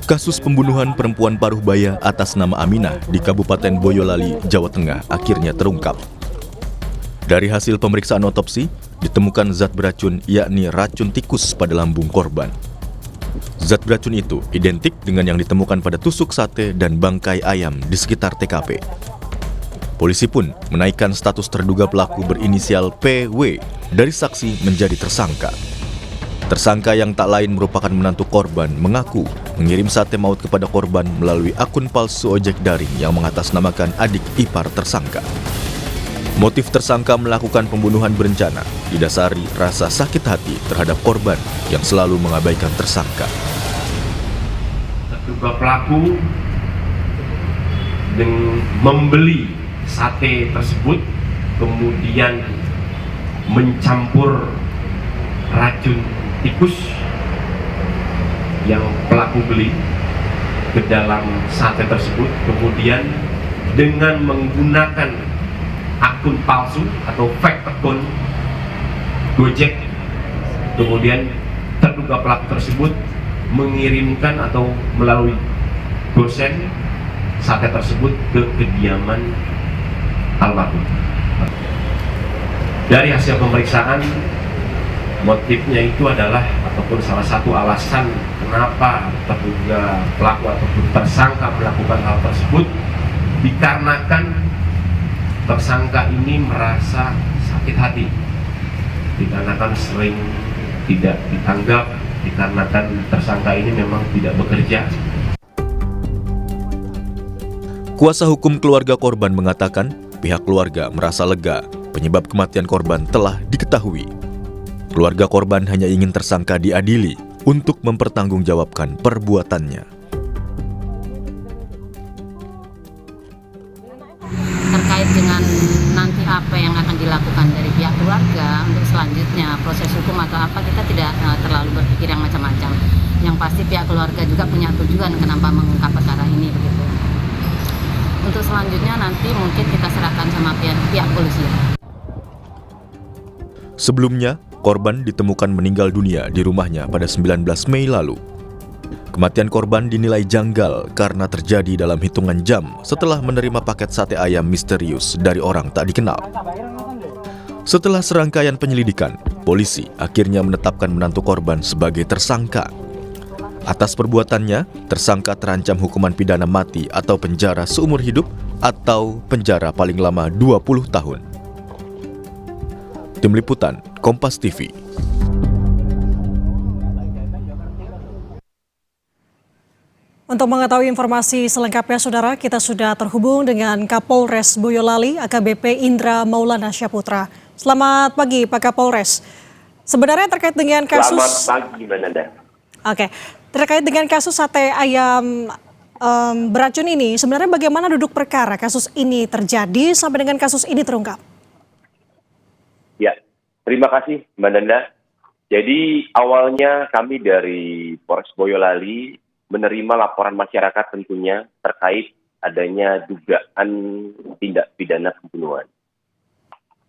Kasus pembunuhan perempuan paruh baya atas nama Aminah di Kabupaten Boyolali, Jawa Tengah akhirnya terungkap. Dari hasil pemeriksaan otopsi, ditemukan zat beracun yakni racun tikus pada lambung korban. Zat beracun itu identik dengan yang ditemukan pada tusuk sate dan bangkai ayam di sekitar TKP. Polisi pun menaikkan status terduga pelaku berinisial PW dari saksi menjadi tersangka. Tersangka yang tak lain merupakan menantu korban mengaku mengirim sate maut kepada korban melalui akun palsu ojek daring yang mengatasnamakan adik ipar tersangka. Motif tersangka melakukan pembunuhan berencana didasari rasa sakit hati terhadap korban yang selalu mengabaikan tersangka. Terduga pelaku dengan membeli sate tersebut, kemudian mencampur racun tikus yang pelaku beli ke dalam sate tersebut, kemudian dengan menggunakan akun palsu atau fake akun Gojek, kemudian terduga pelaku tersebut mengirimkan atau melalui gosen sate tersebut ke kediaman almarhum. Dari hasil pemeriksaan, motifnya itu adalah ataupun salah satu alasan kenapa terduga pelaku ataupun tersangka melakukan hal tersebut dikarenakan tersangka ini merasa sakit hati, dikarenakan sering tidak ditanggap, dikarenakan tersangka ini memang tidak bekerja. Kuasa hukum keluarga korban mengatakan pihak keluarga merasa lega penyebab kematian korban telah diketahui. Keluarga korban hanya ingin tersangka diadili untuk mempertanggungjawabkan perbuatannya. Terkait dengan nanti apa yang akan dilakukan dari pihak keluarga untuk selanjutnya proses hukum atau apa, kita tidak terlalu berpikir yang macam-macam. Yang pasti pihak keluarga juga punya tujuan kenapa mengungkap perkara ini begitu. Untuk selanjutnya nanti mungkin kita serahkan sama pihak polisi. Sebelumnya, korban ditemukan meninggal dunia di rumahnya pada 19 Mei lalu. Kematian korban dinilai janggal karena terjadi dalam hitungan jam setelah menerima paket sate ayam misterius dari orang tak dikenal. Setelah serangkaian penyelidikan, polisi akhirnya menetapkan menantu korban sebagai tersangka. Atas perbuatannya, tersangka terancam hukuman pidana mati atau penjara seumur hidup atau penjara paling lama 20 tahun. Tim Liputan, Kompas TV. Untuk mengetahui informasi selengkapnya, Saudara, kita sudah terhubung dengan Kapolres Boyolali, AKBP Indra Maulana Syaputra. Selamat pagi, Pak Kapolres. Sebenarnya terkait dengan kasus... Selamat pagi, Mbak Nanda. Oke, terkait dengan kasus sate ayam beracun ini, sebenarnya bagaimana duduk perkara kasus ini terjadi sampai dengan kasus ini terungkap? Ya, terima kasih Mbak Nanda. Jadi awalnya kami dari Polres Boyolali menerima laporan masyarakat tentunya terkait adanya dugaan tindak pidana pembunuhan.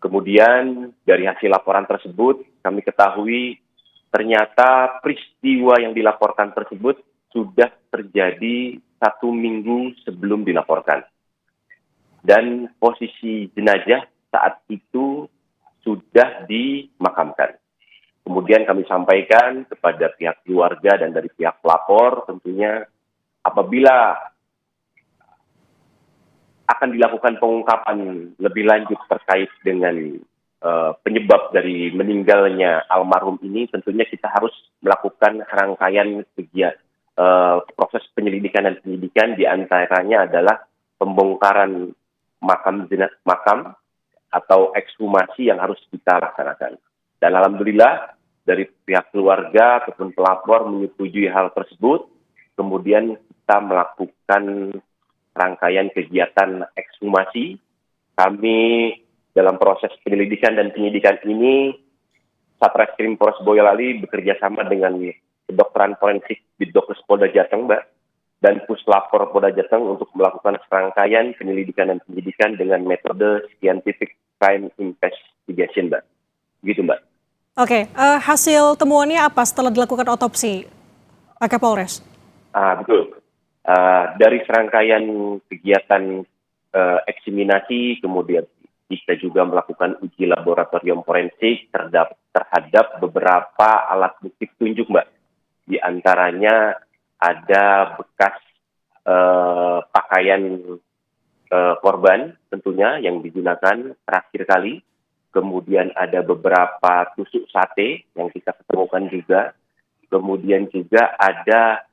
Kemudian dari hasil laporan tersebut kami ketahui ternyata peristiwa yang dilaporkan tersebut sudah terjadi 1 minggu sebelum dilaporkan. Dan posisi jenazah saat itu sudah dimakamkan. Kemudian kami sampaikan kepada pihak keluarga dan dari pihak pelapor tentunya apabila akan dilakukan pengungkapan lebih lanjut terkait dengan penyebab dari meninggalnya almarhum ini, tentunya kita harus melakukan rangkaian proses penyelidikan dan penyidikan, diantaranya adalah pembongkaran makam atau ekshumasi yang harus kita laksanakan. Dan alhamdulillah dari pihak keluarga ataupun pelapor menyetujui hal tersebut. Kemudian kita melakukan rangkaian kegiatan ekshumasi. Kami dalam proses penyelidikan dan penyidikan ini, Satreskrim Polres Boyolali bekerja sama dengan kedokteran forensik Bitdokes Polda Jateng, Mbak, dan Puslapor Polda Jateng untuk melakukan serangkaian penyelidikan dan penyidikan dengan metode scientific crime investigation, Mbak. Begitu, Mbak. Oke, hasil temuannya apa setelah dilakukan otopsi, Pak Kapolres? Betul. Dari serangkaian kegiatan eksaminasi, kemudian kita juga melakukan uji laboratorium forensik terhadap beberapa alat bukti petunjuk, Mbak. Di antaranya ada bekas pakaian korban tentunya yang digunakan terakhir kali. Kemudian ada beberapa tusuk sate yang kita ketemukan juga. Kemudian juga ada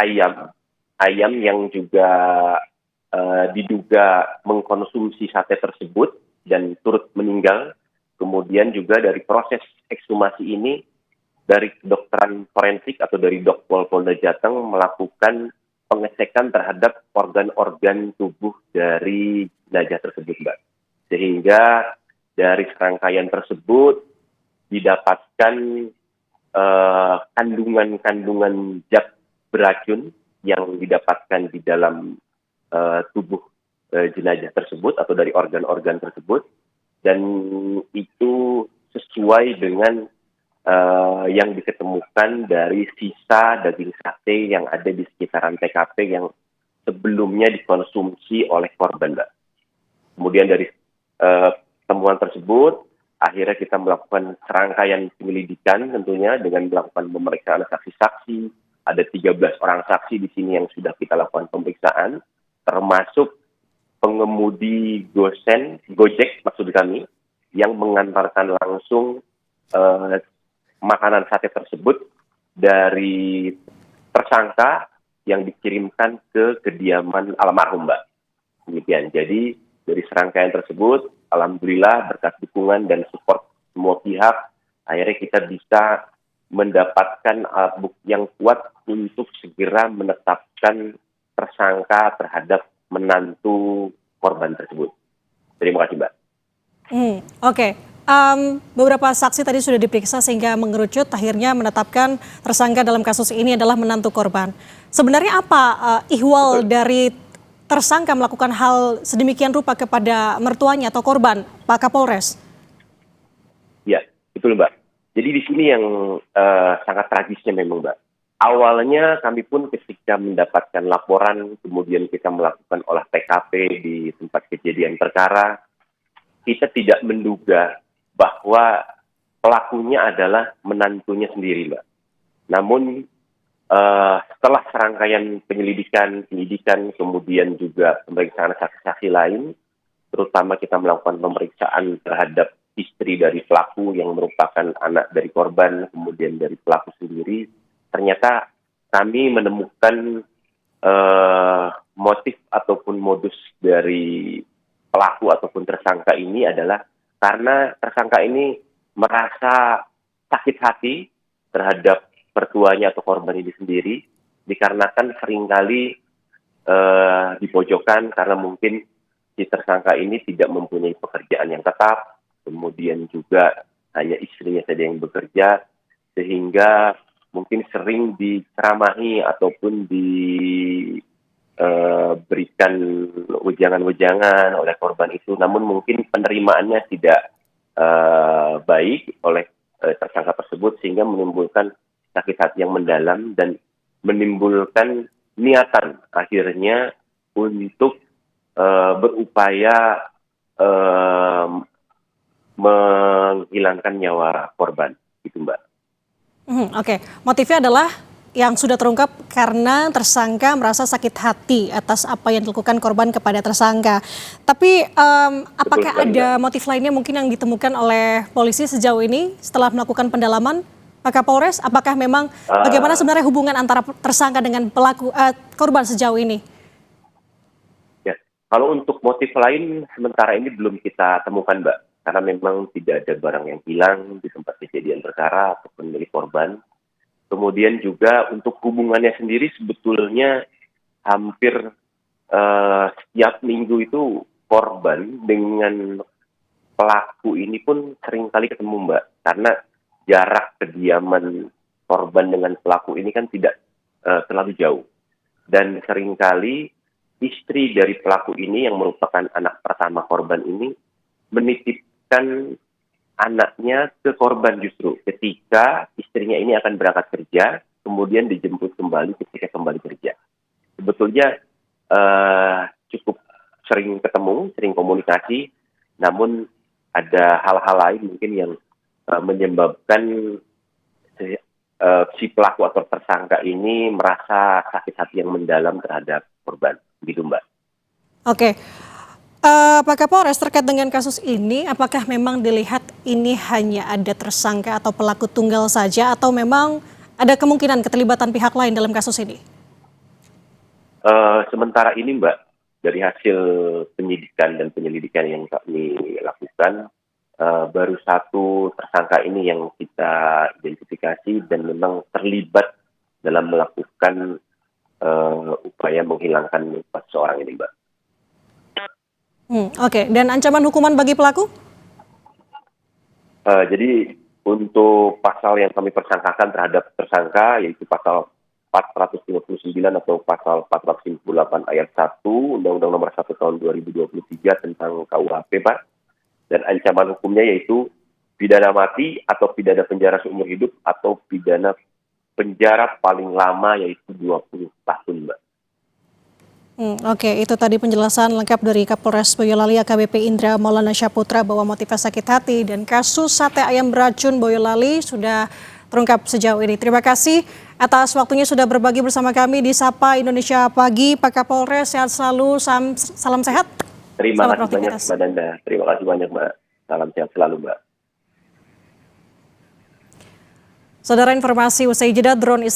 ayam yang juga diduga mengkonsumsi sate tersebut dan turut meninggal. Kemudian juga dari proses ekshumasi ini, dari kedokteran forensik atau dari Dokpol Polda Jateng melakukan pengecekan terhadap organ-organ tubuh dari jenazah tersebut, Mbak. Sehingga dari serangkaian tersebut didapatkan kandungan-kandungan zat beracun yang didapatkan di dalam tubuh jenazah tersebut atau dari organ-organ tersebut, dan itu sesuai dengan yang diketemukan dari sisa daging sate yang ada di sekitaran TKP yang sebelumnya dikonsumsi oleh korban, Mbak. Kemudian dari temuan tersebut, akhirnya kita melakukan serangkaian penyelidikan tentunya dengan melakukan pemeriksaan saksi-saksi. Ada 13 orang saksi di sini yang sudah kita lakukan pemeriksaan, termasuk pengemudi Gojek maksud kami, yang mengantarkan langsung makanan sate tersebut dari tersangka yang dikirimkan ke kediaman almarhum, Mbak. Demikian. Jadi dari serangkaian tersebut, alhamdulillah berkat dukungan dan support semua pihak, akhirnya kita bisa mendapatkan alat bukti yang kuat untuk segera menetapkan tersangka terhadap menantu korban tersebut. Terima kasih, Mbak. Oke. Beberapa saksi tadi sudah diperiksa sehingga mengerucut akhirnya menetapkan tersangka dalam kasus ini adalah menantu korban. Sebenarnya apa ihwal dari tersangka melakukan hal sedemikian rupa kepada mertuanya atau korban, Pak Kapolres? Ya, betul, Mbak. Jadi di sini yang sangat tragisnya memang, Mbak. Awalnya kami pun ketika mendapatkan laporan, kemudian kita melakukan olah TKP di tempat kejadian perkara, kita tidak menduga bahwa pelakunya adalah menantunya sendiri, Mbak. Namun setelah serangkaian penyidikan, kemudian juga pemeriksaan saksi-saksi lain, terutama kita melakukan pemeriksaan terhadap istri dari pelaku yang merupakan anak dari korban, kemudian dari pelaku sendiri, ternyata kami menemukan motif ataupun modus dari pelaku ataupun tersangka ini adalah karena tersangka ini merasa sakit hati terhadap mertuanya atau korban ini sendiri, dikarenakan seringkali dipojokkan karena mungkin si tersangka ini tidak mempunyai pekerjaan yang tetap, kemudian juga hanya istrinya saja yang bekerja, sehingga mungkin sering diceramahi ataupun diberikan wejangan-wejangan oleh korban itu, namun mungkin penerimaannya tidak baik oleh tersangka tersebut, sehingga menimbulkan sakit hati yang mendalam dan menimbulkan niatan akhirnya untuk berupaya menghilangkan nyawa korban, gitu, Mbak. Oke, motifnya adalah yang sudah terungkap karena tersangka merasa sakit hati atas apa yang dilakukan korban kepada tersangka. Tapi apakah ada motif lainnya mungkin yang ditemukan oleh polisi sejauh ini setelah melakukan pendalaman, Pak Kapolres? Apakah memang bagaimana sebenarnya hubungan antara tersangka dengan pelaku korban sejauh ini? Ya, kalau untuk motif lain sementara ini belum kita temukan, Mbak, karena memang tidak ada barang yang hilang di tempat kejadian perkara ataupun dari korban. Kemudian juga untuk hubungannya sendiri sebetulnya hampir setiap minggu itu korban dengan pelaku ini pun sering kali ketemu, Mbak, karena jarak kediaman korban dengan pelaku ini kan tidak terlalu jauh. Dan seringkali istri dari pelaku ini yang merupakan anak pertama korban ini menitipkan anaknya ke korban justru ketika istrinya ini akan berangkat kerja, kemudian dijemput kembali ketika kembali kerja. Sebetulnya cukup sering ketemu, sering komunikasi, namun ada hal-hal lain mungkin yang menyebabkan si pelaku atau tersangka ini merasa sakit hati yang mendalam terhadap korban, gitu Mbak. Oke, Pak Kapolres, terkait dengan kasus ini, apakah memang dilihat ini hanya ada tersangka atau pelaku tunggal saja, atau memang ada kemungkinan keterlibatan pihak lain dalam kasus ini? Sementara ini Mbak, dari hasil penyidikan dan penyelidikan yang kami lakukan, baru satu tersangka ini yang kita identifikasi dan memang terlibat dalam melakukan upaya menghilangkan seseorang ini Mbak. Oke, dan ancaman hukuman bagi pelaku? Jadi untuk pasal yang kami persangkakan terhadap tersangka yaitu pasal 459 atau pasal 458 ayat 1 Undang-Undang Nomor 1 Tahun 2023 tentang KUHP, Pak. Dan ancaman hukumnya yaitu pidana mati atau pidana penjara seumur hidup atau pidana penjara paling lama yaitu 20 tahun, Mbak. Oke, itu tadi penjelasan lengkap dari Kapolres Boyolali AKBP Indra Maulana Syaputra bahwa motifnya sakit hati dan kasus sate ayam beracun Boyolali sudah terungkap sejauh ini. Terima kasih atas waktunya sudah berbagi bersama kami di Sapa Indonesia Pagi. Pak Kapolres, sehat selalu, salam sehat. Terima kasih banyak Mbak Danda. Terima kasih banyak Mbak. Salam sehat selalu Mbak. Saudara, informasi usai jeda drone Israel